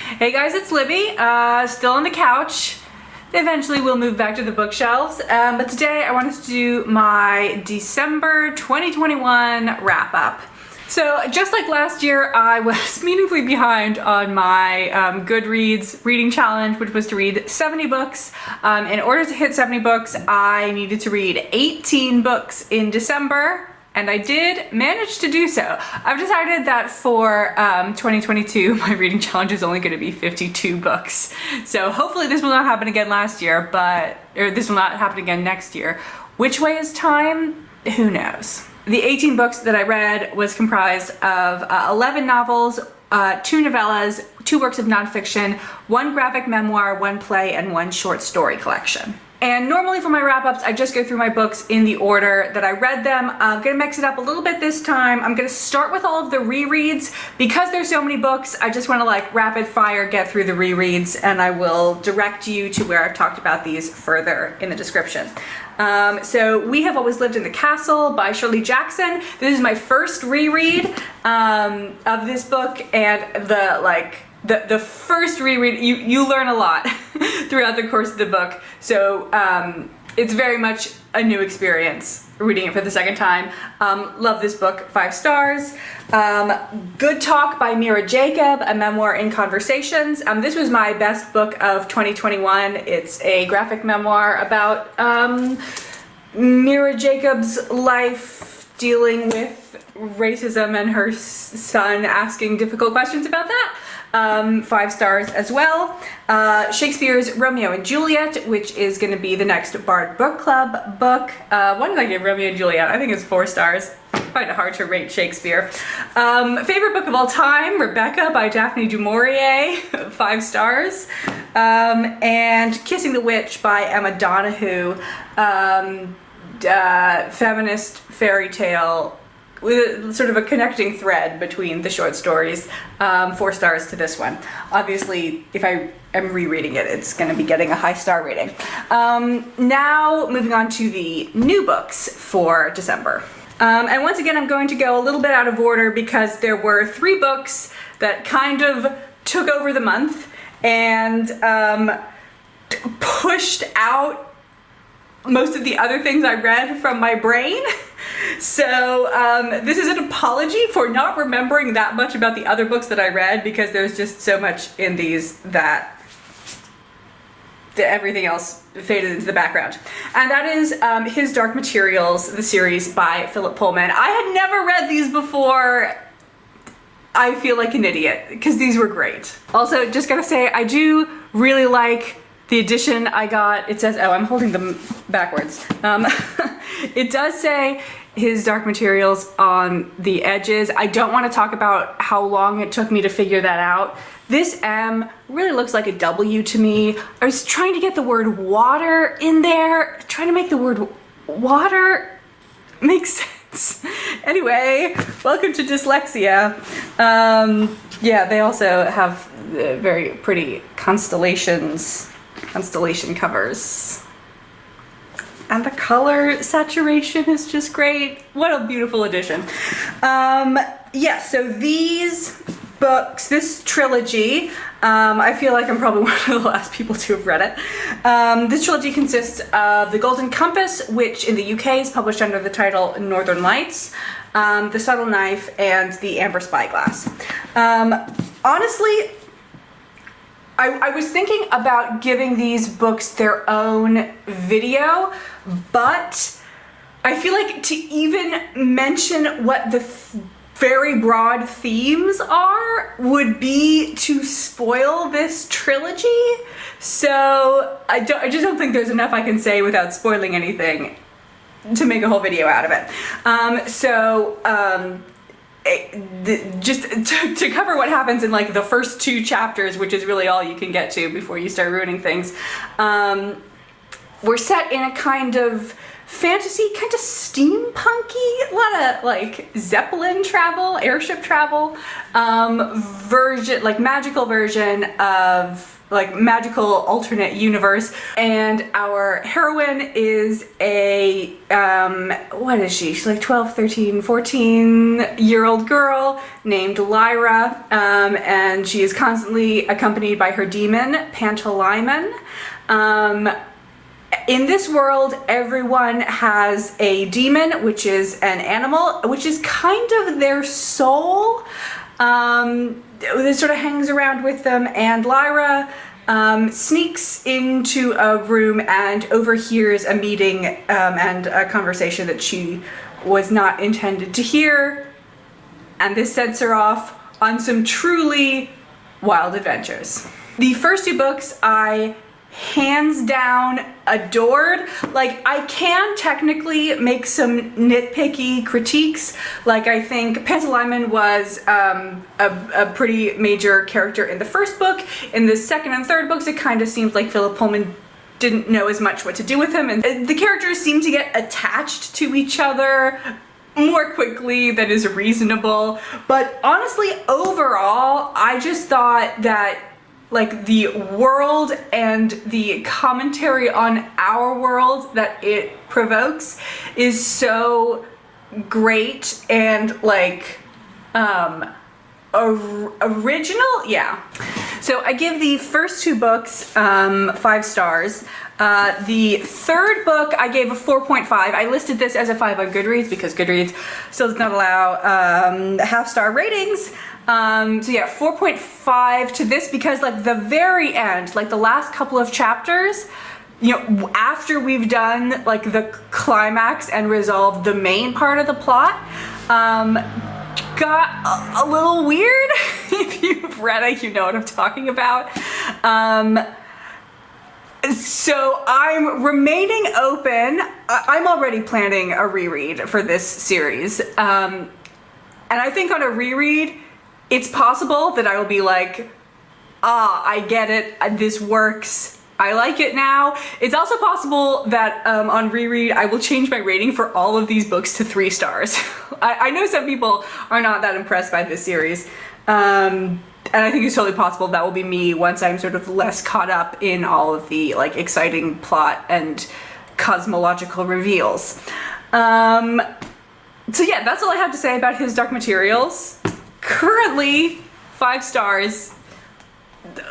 Hey guys, it's Libby, still on the couch. Eventually we'll move back to the bookshelves, but today I wanted to do my December 2021 wrap up. So just like last year, I was meaningfully behind on my Goodreads reading challenge, which was to read 70 books. In order to hit 70 books, I needed to read 18 books in December. And I did manage to do so. I've decided that for 2022, my reading challenge is only gonna be 52 books. So hopefully this will not happen again next year. Which way is time? Who knows? The 18 books that I read was comprised of 11 novels, 2 novellas, 2 works of nonfiction, 1 graphic memoir, 1 play, and 1 short story collection. And normally for my wrap-ups, I just go through my books in the order that I read them. I'm gonna mix it up a little bit this time. I'm gonna start with all of the rereads. Because there's so many books, I just wanna like rapid fire get through the rereads, and I will direct you to where I've talked about these further in the description. So We Have Always Lived in the Castle by Shirley Jackson. This is my first reread of this book, and the first reread, you learn a lot throughout the course of the book. So it's very much a new experience reading it for the second time. Love this book, 5 stars. Good Talk by Mira Jacob, a memoir in conversations. This was my best book of 2021. It's a graphic memoir about Mira Jacob's life dealing with racism and her son asking difficult questions about that. 5 stars as well. Shakespeare's Romeo and Juliet, which is going to be the next Bard Book Club book. Why did I give Romeo and Juliet? I think it's 4 stars. I find it hard to rate Shakespeare. Favorite book of all time, Rebecca by Daphne du Maurier, 5 stars. And Kissing the Witch by Emma Donoghue, feminist fairy tale with sort of a connecting thread between the short stories. 4 stars to this one. Obviously, if I am rereading it, it's going to be getting a high star rating. Now, moving on to the new books for December. And once again, I'm going to go a little bit out of order because there were 3 books that kind of took over the month and pushed out most of the other things I read from my brain. So this is an apology for not remembering that much about the other books that I read, because there's just so much in these that everything else faded into the background. And that is His Dark Materials, the series by Philip Pullman. I had never read these before. I feel like an idiot because these were great. Also, just gotta say, I do really like the edition I got. It says, oh, I'm holding them backwards. It does say His Dark Materials on the edges. I don't want to talk about how long it took me to figure that out. This M really looks like a W to me. I was trying to get the word water in there, trying to make the word water make sense. Anyway, welcome to dyslexia. Yeah, they also have very pretty constellation covers. And the color saturation is just great. What a beautiful edition. Yeah, so these books, this trilogy, I feel like I'm probably one of the last people to have read it. This trilogy consists of The Golden Compass, which in the UK is published under the title Northern Lights, The Subtle Knife, and The Amber Spyglass. Honestly, I was thinking about giving these books their own video, but I feel like to even mention what the very broad themes are would be to spoil this trilogy. So I just don't think there's enough I can say without spoiling anything to make a whole video out of it. Just to cover what happens in like the first 2 chapters, which is really all you can get to before you start ruining things. We're set in a kind of fantasy, kind of steampunky, a lot of like Zeppelin travel, airship travel, version, like magical version of like magical alternate universe. And our heroine is a, what is she? She's like 12, 13, 14-year-old girl named Lyra, and she is constantly accompanied by her demon, Laymon. In this world, everyone has a demon, which is an animal, which is kind of their soul. That sort of hangs around with them, and Lyra sneaks into a room and overhears a meeting and a conversation that she was not intended to hear, and this sets her off on some truly wild adventures. The first 2 books I hands down adored. Like, I can technically make some nitpicky critiques. Like, I think Laymon was a pretty major character in the first book. In the second and third books, it kind of seems like Philip Pullman didn't know as much what to do with him, and the characters seem to get attached to each other more quickly than is reasonable. But honestly, overall, I just thought that like the world and the commentary on our world that it provokes is so great and like original. Yeah. So I give the first 2 books 5 stars. The third book I gave a 4.5. I listed this as a 5 on Goodreads because Goodreads still does not allow half-star ratings. So yeah, 4.5 to this because like the very end, like the last couple of chapters, you know, after we've done like the climax and resolved the main part of the plot, got a little weird. If you've read it, you know what I'm talking about. So I'm remaining open. I'm already planning a reread for this series. And I think on a reread, it's possible that I will be like, I get it, this works, I like it now. It's also possible that on reread, I will change my rating for all of these books to 3 stars. I know some people are not that impressed by this series. And I think it's totally possible that will be me once I'm sort of less caught up in all of the like exciting plot and cosmological reveals. So yeah, that's all I have to say about his Dark Materials. Currently 5 stars.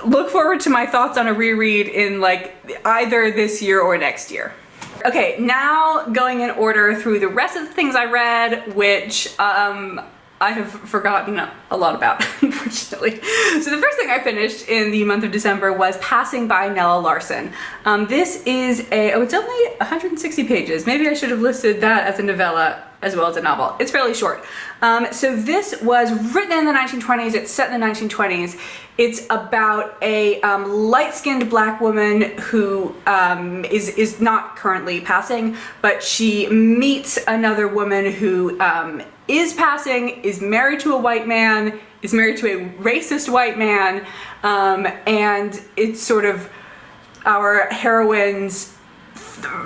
Look forward to my thoughts on a reread in like either this year or next year. Okay, now going in order through the rest of the things I read, which I have forgotten a lot about, unfortunately. So the first thing I finished in the month of December was Passing by Nella Larsen. This is it's only 160 pages. Maybe I should have listed that as a novella as well as a novel. It's fairly short. So this was written in the 1920s. It's set in the 1920s. It's about a light-skinned black woman who is not currently passing, but she meets another woman who is passing, is married to a white man, is married to a racist white man, and it's sort of our heroine's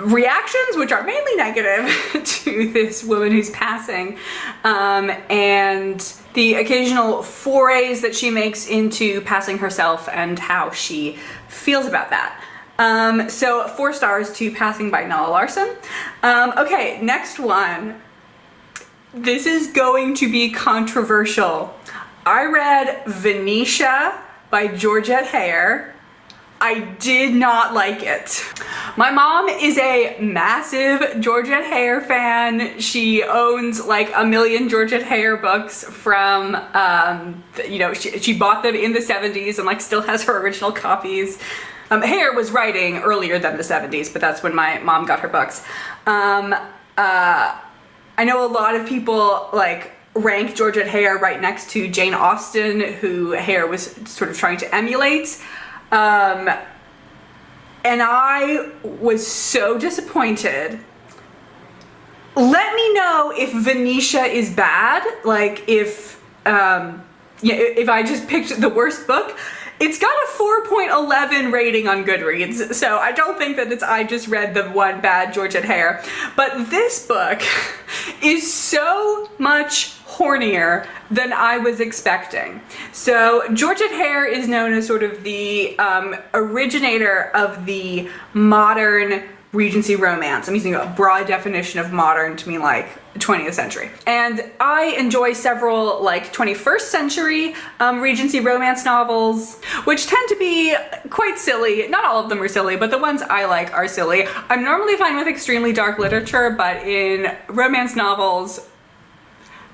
reactions, which are mainly negative, to this woman who's passing, and the occasional forays that she makes into passing herself and how she feels about that. So 4 stars to Passing by Nella Larsen. Okay, next one. This is going to be controversial. I read Venetia by Georgette Heyer. I did not like it. My mom is a massive Georgette Heyer fan. She owns like 1 million Georgette Heyer books from, you know, she bought them in the 70s and like still has her original copies. Heyer was writing earlier than the 70s, but that's when my mom got her books. I know a lot of people like rank Georgette Heyer right next to Jane Austen, who Heyer was sort of trying to emulate. And I was so disappointed. Let me know if Venetia is bad, like if I just picked the worst book. It's got a 4.11 rating on Goodreads, so I don't think that I just read the one bad Georgette Hare. But this book is so much hornier than I was expecting. So Georgette Hare is known as sort of the originator of the modern Regency romance. I'm using a broad definition of modern to mean like 20th century. And I enjoy several like 21st century Regency romance novels, which tend to be quite silly. Not all of them are silly, but the ones I like are silly. I'm normally fine with extremely dark literature, but in romance novels,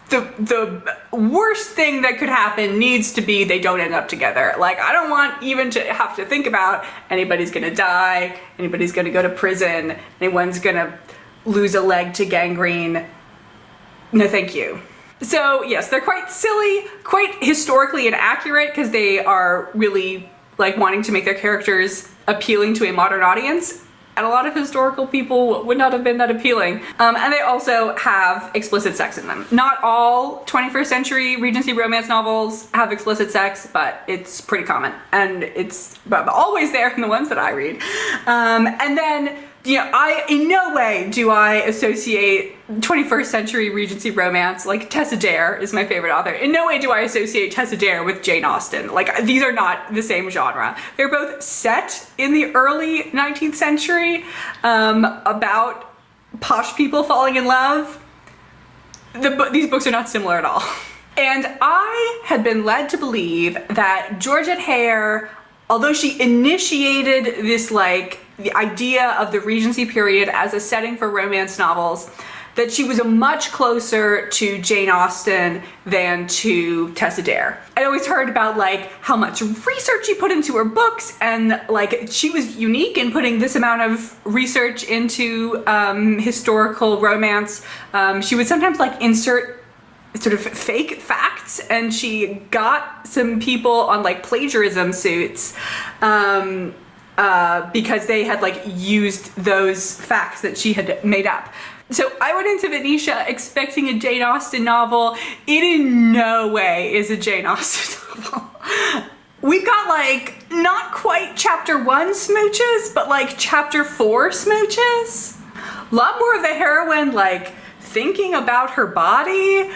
the worst thing that could happen needs to be they don't end up together. Like, I don't want even to have to think about anybody's gonna die, anybody's gonna go to prison, anyone's gonna lose a leg to gangrene. No, thank you. So yes, they're quite silly, quite historically inaccurate because they are really like wanting to make their characters appealing to a modern audience. And a lot of historical people would not have been that appealing. And they also have explicit sex in them. Not all 21st century Regency romance novels have explicit sex, but it's pretty common. And it's always there in the ones that I read. And then, you know, in no way do I associate 21st century Regency romance, like Tessa Dare is my favorite author. In no way do I associate Tessa Dare with Jane Austen. Like, these are not the same genre. They're both set in the early 19th century, about posh people falling in love. These books are not similar at all. And I had been led to believe that Georgette Hare, although she initiated this like the idea of the Regency period as a setting for romance novels, that she was much closer to Jane Austen than to Tessa Dare. I always heard about like how much research she put into her books, and like she was unique in putting this amount of research into historical romance. She would sometimes like insert sort of fake facts, and she got some people on like plagiarism suits because they had like used those facts that she had made up. So I went into Venetia expecting a Jane Austen novel. It in no way is a Jane Austen novel. We've got like not quite chapter 1 smooches, but like chapter 4 smooches. A lot more of the heroine like thinking about her body.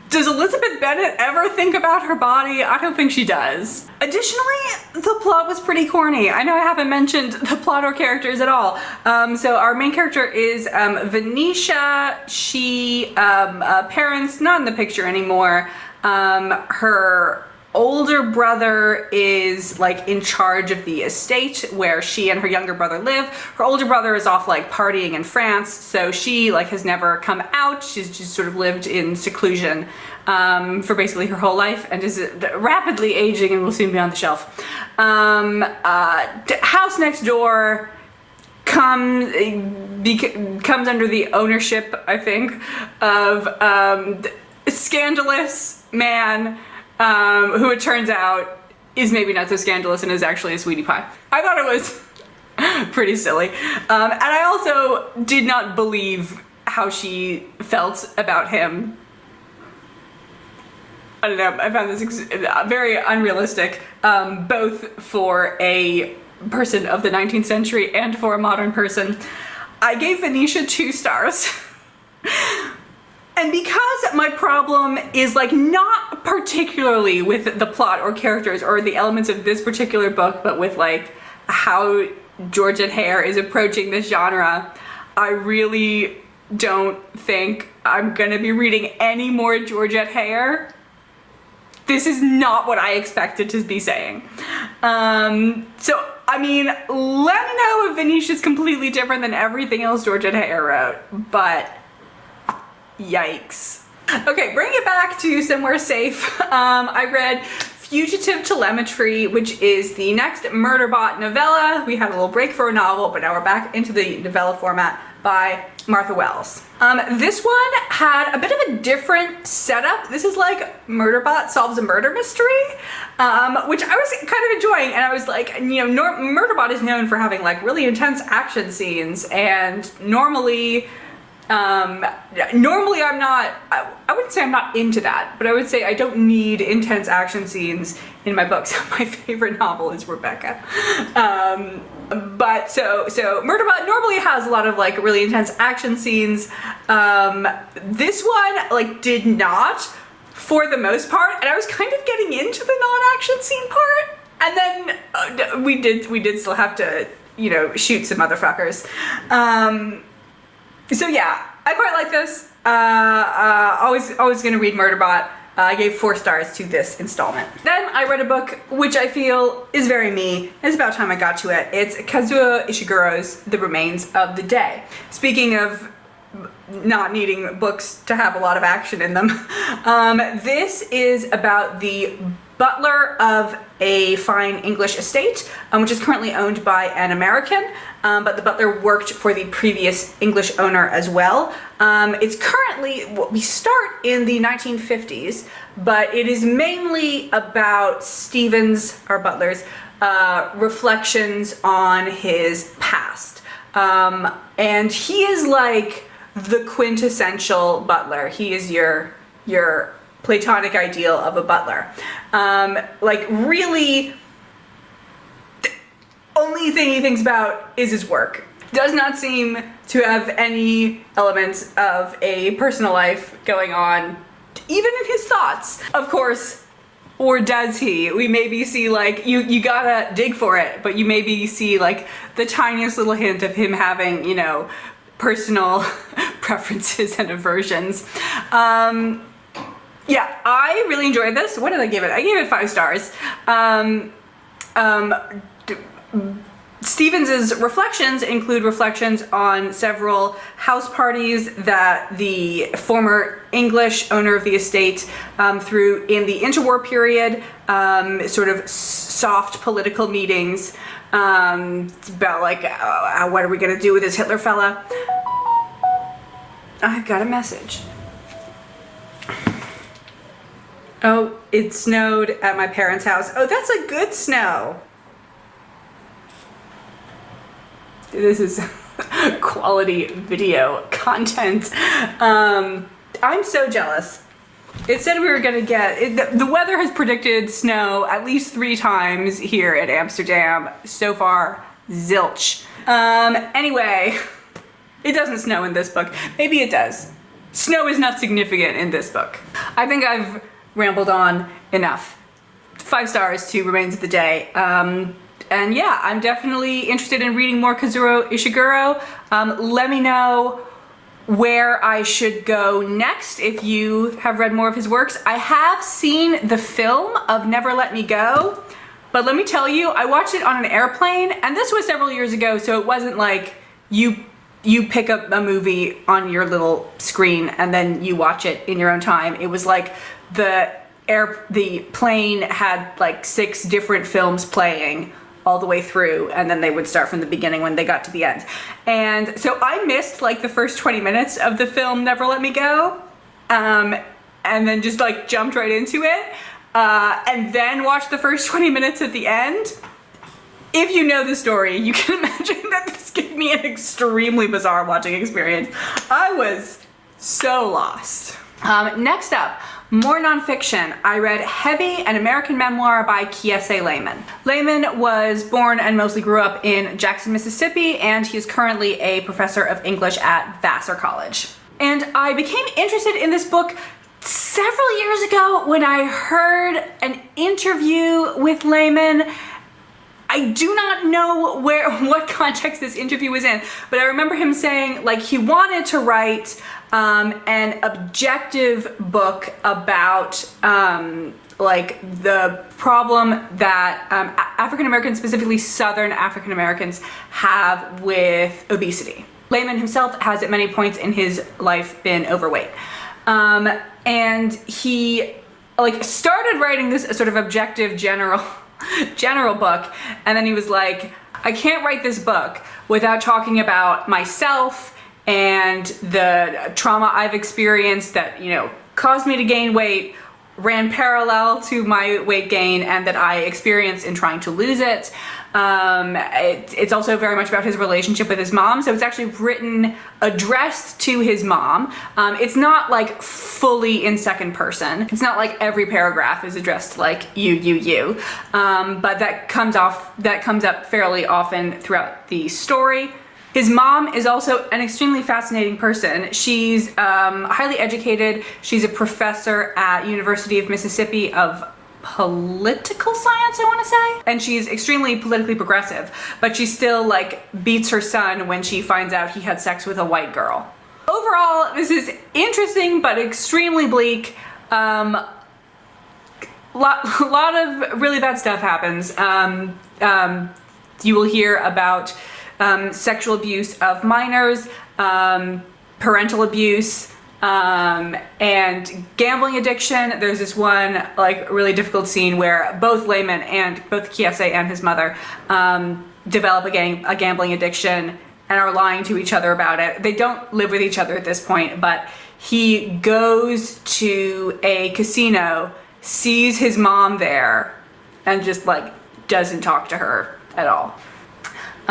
Does Elizabeth Bennet ever think about her body? I don't think she does. Additionally, the plot was pretty corny. I know I haven't mentioned the plot or characters at all. So our main character is Venetia. She, parents not in the picture anymore. Her older brother is like in charge of the estate where she and her younger brother live. Her older brother is off like partying in France, so she like has never come out. She's just sort of lived in seclusion for basically her whole life and is rapidly aging and will soon be on the shelf. House next door comes under the ownership, I think, of a scandalous man who it turns out is maybe not so scandalous and is actually a sweetie pie. I thought it was pretty silly. And I also did not believe how she felt about him. I don't know, I found this very unrealistic, both for a person of the 19th century and for a modern person. I gave Venetia 2 stars. And because my problem is like not particularly with the plot or characters or the elements of this particular book, but with like how Georgette Hare is approaching this genre, I really don't think I'm gonna be reading any more Georgette Hare. This is not what I expected to be saying. So, I mean, let me know if Venetia's completely different than everything else Georgette Hare wrote, but yikes. Okay, bring it back to somewhere safe. I read Fugitive Telemetry, which is the next Murderbot novella. We had a little break for a novel, but now we're back into the novella format by Martha Wells. This one had a bit of a different setup. This is like Murderbot solves a murder mystery, which I was kind of enjoying. And I was like, you know, Murderbot is known for having like really intense action scenes, and normally I'm not, I wouldn't say I'm not into that, but I would say I don't need intense action scenes in my books. My favorite novel is Rebecca. But so Murderbot normally has a lot of like really intense action scenes. This one like did not, for the most part, and I was kind of getting into the non-action scene part, and then we did still have to, you know, shoot some motherfuckers. So yeah, I quite like this. Always gonna read Murderbot. I gave 4 stars to this installment. Then I read a book which I feel is very me. It's about time I got to it. It's Kazuo Ishiguro's The Remains of the Day. Speaking of not needing books to have a lot of action in them, this is about the butler of a fine English estate, which is currently owned by an American, but the butler worked for the previous English owner as well. It's currently, we start in the 1950s, but it is mainly about Stephen's, our butler's, reflections on his past. And he is like the quintessential butler. He is your platonic ideal of a butler. Like really, the only thing he thinks about is his work. Does not seem to have any elements of a personal life going on, even in his thoughts. Of course, or does he? We maybe see like, you gotta dig for it, but you maybe see like the tiniest little hint of him having, you know, personal preferences and aversions. Yeah, I really enjoyed this. What did I give it? I gave it 5 stars. Stevens's reflections include reflections on several house parties that the former English owner of the estate threw in the interwar period, sort of soft political meetings. It's about like, what are we gonna do with this Hitler fella? I've got a message. Oh, it snowed at my parents' house. Oh, that's a good snow. This is quality video content. I'm so jealous. It said we were gonna get, the weather has predicted snow at least 3 times here at Amsterdam. So far, zilch. Anyway, it doesn't snow in this book. Maybe it does. Snow is not significant in this book. I think I've rambled on enough. 5 stars to Remains of the Day. And yeah, I'm definitely interested in reading more Kazuo Ishiguro. Let me know where I should go next if you have read more of his works. I have seen the film of Never Let Me Go, but let me tell you, I watched it on an airplane, and this was several years ago, so it wasn't like you pick up a movie on your little screen and then you watch it in your own time. It was like the plane had like 6 different films playing all the way through, and then they would start from the beginning when they got to the end. And so I missed like the first 20 minutes of the film Never Let Me Go, and then just like jumped right into it, and then watched the first 20 minutes at the end. If you know the story, you can imagine that this gave me an extremely bizarre watching experience. I was so lost. Next up, more nonfiction. I read Heavy, an American memoir by Kiese Laymon. Laymon was born and mostly grew up in Jackson, Mississippi, and he is currently a professor of English at Vassar College. And I became interested in this book several years ago when I heard an interview with Laymon. I do not know what context this interview was in, but I remember him saying like he wanted to write an objective book about like the problem that African Americans, specifically Southern African Americans, have with obesity. Laymon himself has at many points in his life been overweight, and he like started writing this sort of objective general book, and then he was like, I can't write this book without talking about myself and the trauma I've experienced that, you know, caused me to gain weight, ran parallel to my weight gain and that I experienced in trying to lose it. It's also very much about his relationship with his mom, so it's actually written addressed to his mom. It's not like fully in second person. It's not like every paragraph is addressed to like you, but that comes up fairly often throughout the story. His mom is also an extremely fascinating person. She's highly educated. She's a professor at University of Mississippi of political science, I want to say. And she's extremely politically progressive, but she still like beats her son when she finds out he had sex with a white girl. Overall, this is interesting, but extremely bleak. Lot of really bad stuff happens. You will hear about sexual abuse of minors, parental abuse, and gambling addiction. There's this one like really difficult scene where both Laymon and both Kiese and his mother develop a gambling addiction and are lying to each other about it. They don't live with each other at this point, but he goes to a casino, sees his mom there, and just like doesn't talk to her at all.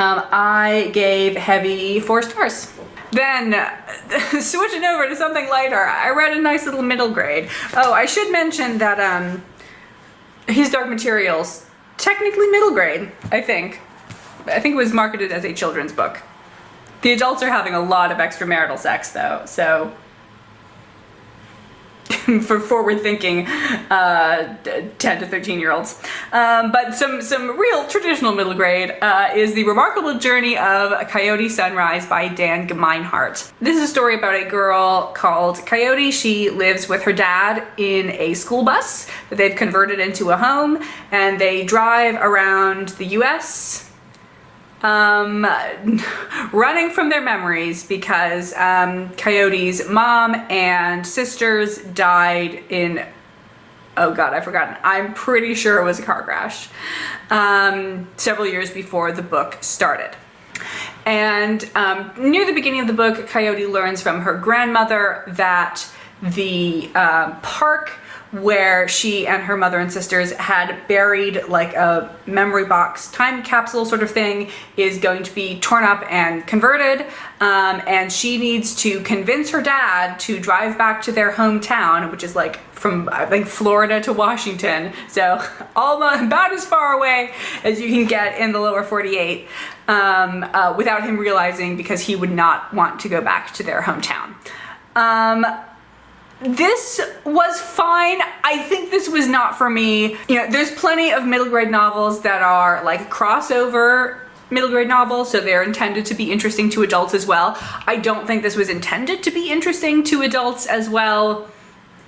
I gave Heavy 4 stars. Then, switching over to something lighter, I read a nice little middle grade. Oh, I should mention that his Dark Materials, technically middle grade, I think. I think it was marketed as a children's book. The adults are having a lot of extramarital sex though, so for forward-thinking 10 to 13-year-olds. But some real traditional middle grade is The Remarkable Journey of Coyote Sunrise by Dan Gemeinhart. This is a story about a girl called Coyote. She lives with her dad in a school bus that they've converted into a home, and they drive around the US running from their memories because Coyote's mom and sisters died in, oh god, I've forgotten. I'm pretty sure it was a car crash several years before the book started. And near the beginning of the book, Coyote learns from her grandmother that the park where she and her mother and sisters had buried like a memory box time capsule sort of thing is going to be torn up and converted, and she needs to convince her dad to drive back to their hometown, which is like from I think Florida to Washington, so almost about as far away as you can get in the lower 48, without him realizing, because he would not want to go back to their hometown. This was fine. I think this was not for me. You know, there's plenty of middle grade novels that are like crossover middle grade novels, so they're intended to be interesting to adults as well. I don't think this was intended to be interesting to adults as well,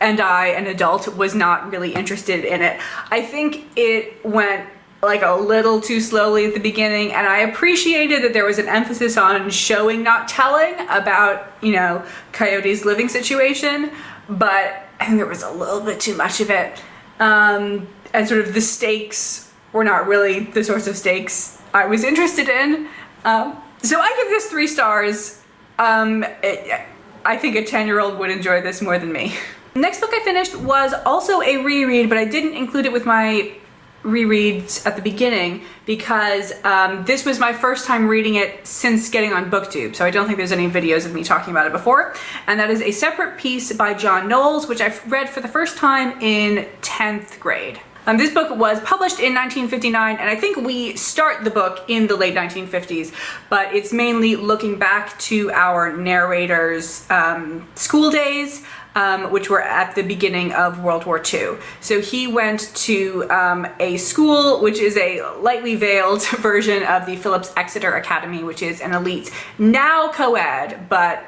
and I, an adult, was not really interested in it. I think it went like a little too slowly at the beginning, and I appreciated that there was an emphasis on showing, not telling, about, you know, Coyote's living situation, but I think there was a little bit too much of it, and sort of the stakes were not really the sorts of stakes I was interested in. So I give this 3 stars. I think a 10-year-old would enjoy this more than me. Next book I finished was also a reread, but I didn't include it with my rereads at the beginning because this was my first time reading it since getting on BookTube, so I don't think there's any videos of me talking about it before, and that is A Separate Piece by John Knowles, which I read for the first time in 10th grade. This book was published in 1959, and I think we start the book in the late 1950s, but it's mainly looking back to our narrator's school days, which were at the beginning of World War II. So he went to a school which is a lightly veiled version of the Phillips Exeter Academy, which is an elite, now co-ed, but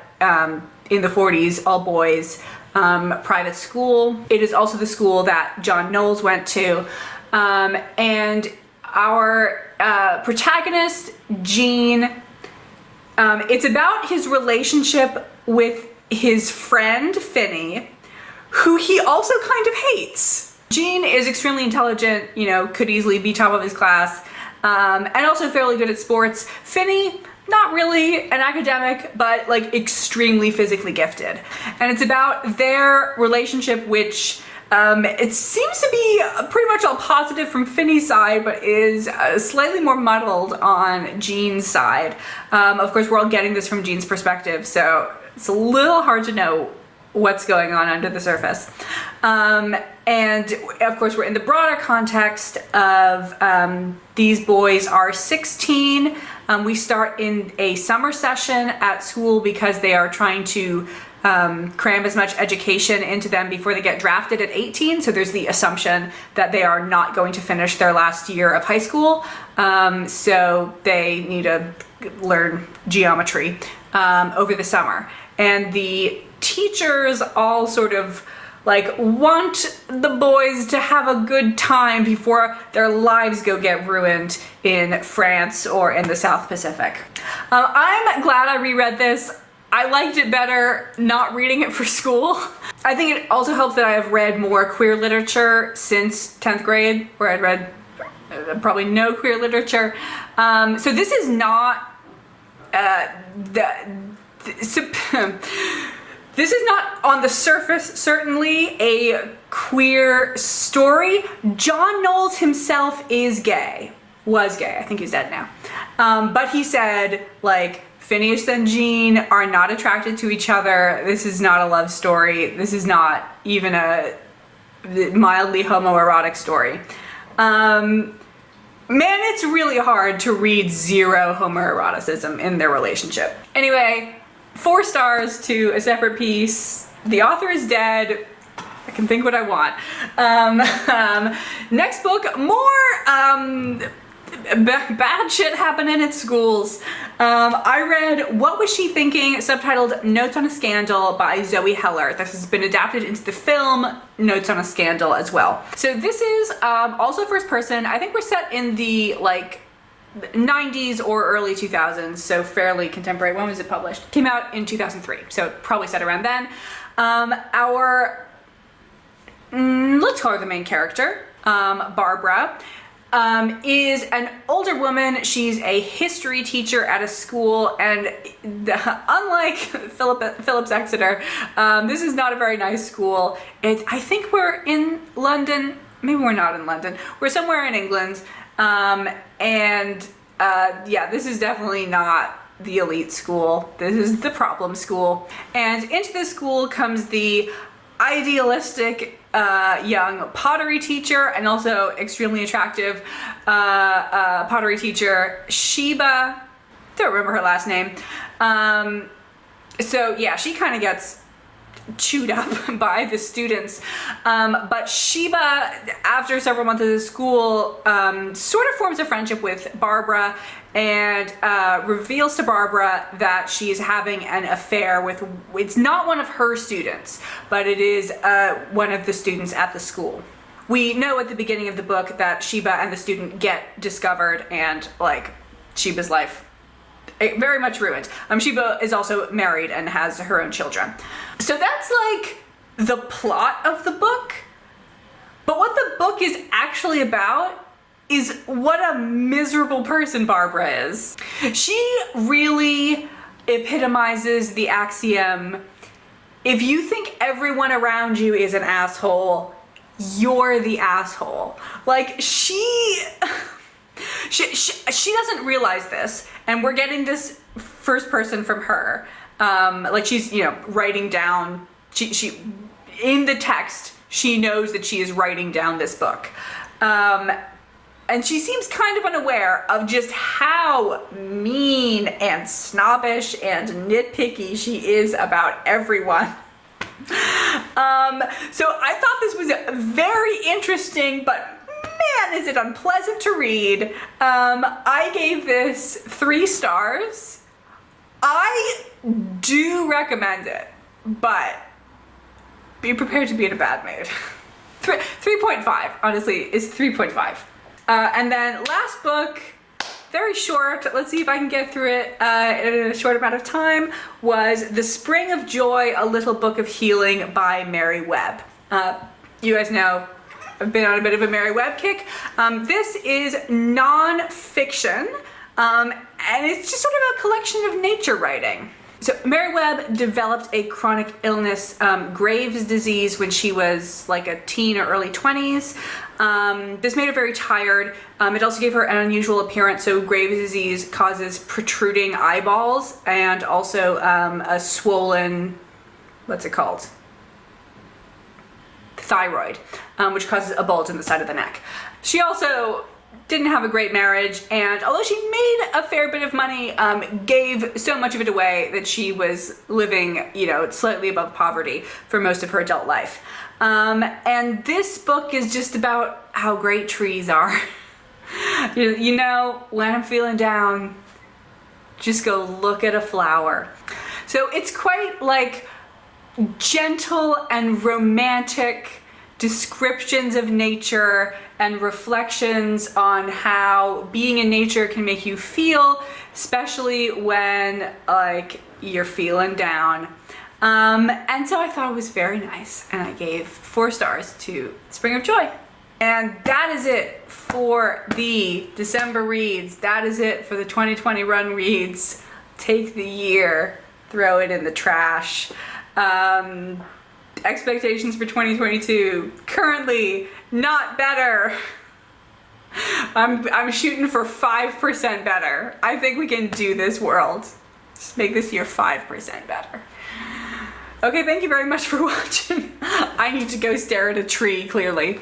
in the 40s, all boys, private school. It is also the school that John Knowles went to. And our protagonist, Gene, it's about his relationship with his friend Finney, who he also kind of hates. Gene is extremely intelligent, you know, could easily be top of his class, and also fairly good at sports. Finney, not really an academic, but like extremely physically gifted. And it's about their relationship, which It seems to be pretty much all positive from Finney's side, but is slightly more muddled on Jean's side. Of course, we're all getting this from Jean's perspective, so it's a little hard to know what's going on under the surface. And of course, we're in the broader context of these boys are 16. We start in a summer session at school because they are trying to cram as much education into them before they get drafted at 18. So there's the assumption that they are not going to finish their last year of high school. So they need to learn geometry over the summer. And the teachers all sort of like want the boys to have a good time before their lives get ruined in France or in the South Pacific. I'm glad I reread this. I liked it better not reading it for school. I think it also helps that I have read more queer literature since 10th grade, where I'd read probably no queer literature. So this is not this is not, on the surface, certainly a queer story. John Knowles himself is gay. Was gay. I think he's dead now. But he said, like, Phineas and Jean are not attracted to each other. This is not a love story. This is not even a mildly homoerotic story. Man, it's really hard to read zero homoeroticism in their relationship. Anyway, 4 stars to A Separate Piece. The author is dead. I can think what I want. Next book, more bad shit happening at schools. I read What Was She Thinking, subtitled Notes on a Scandal by Zoe Heller. This has been adapted into the film Notes on a Scandal as well. So this is also first person. I think we're set in the like 90s or early 2000s, so fairly contemporary. When was it published? Came out in 2003, so probably set around then. Let's call her the main character, Barbara, is an older woman. She's a history teacher at a school, and unlike Phillips Exeter, this is not a very nice school. I think we're in London. Maybe we're not in London. We're somewhere in England. Yeah, this is definitely not the elite school. This is the problem school. And into this school comes the idealistic young pottery teacher, and also extremely attractive pottery teacher, Sheba. Don't remember her last name. So yeah, she kind of gets chewed up by the students. But Sheba, after several months of school, sort of forms a friendship with Barbara and reveals to Barbara that she is having an affair with, it's not one of her students, but it is one of the students at the school. We know at the beginning of the book that Sheba and the student get discovered, and like Sheba's life very much ruined. Sheba is also married and has her own children. So that's like the plot of the book. But what the book is actually about is what a miserable person Barbara is. She really epitomizes the axiom, if you think everyone around you is an asshole, you're the asshole. Like, she doesn't realize this, and we're getting this first person from her. Like, she's, you know, writing down, she in the text, she knows that she is writing down this book. And she seems kind of unaware of just how mean and snobbish and nitpicky she is about everyone. So I thought this was very interesting, but man, is it unpleasant to read. I gave this 3 stars. I do recommend it, but be prepared to be in a bad mood. 3.5, honestly, is 3.5. And then last book, very short, let's see if I can get through it in a short amount of time, was The Spring of Joy, A Little Book of Healing by Mary Webb. You guys know I've been on a bit of a Mary Webb kick. This is non-fiction, and it's just sort of a collection of nature writing. So Mary Webb developed a chronic illness, Graves' disease, when she was like a teen or early 20s. This made her very tired. It also gave her an unusual appearance. So Graves' disease causes protruding eyeballs and also a swollen, what's it called? Thyroid, which causes a bulge in the side of the neck. She also didn't have a great marriage, and although she made a fair bit of money, gave so much of it away that she was living, you know, slightly above poverty for most of her adult life. And this book is just about how great trees are. You know, when I'm feeling down, just go look at a flower. So it's quite like gentle and romantic descriptions of nature and reflections on how being in nature can make you feel, especially when like you're feeling down. And so I thought it was very nice, and I gave 4 stars to Spring of Joy. And that is it for the December reads. That is it for the 2020 Run Reads. Take the year, throw it in the trash. Expectations for 2022, currently not better. I'm shooting for 5% better. I think we can do this, world. Just make this year 5% better. Okay, thank you very much for watching. I need to go stare at a tree, clearly.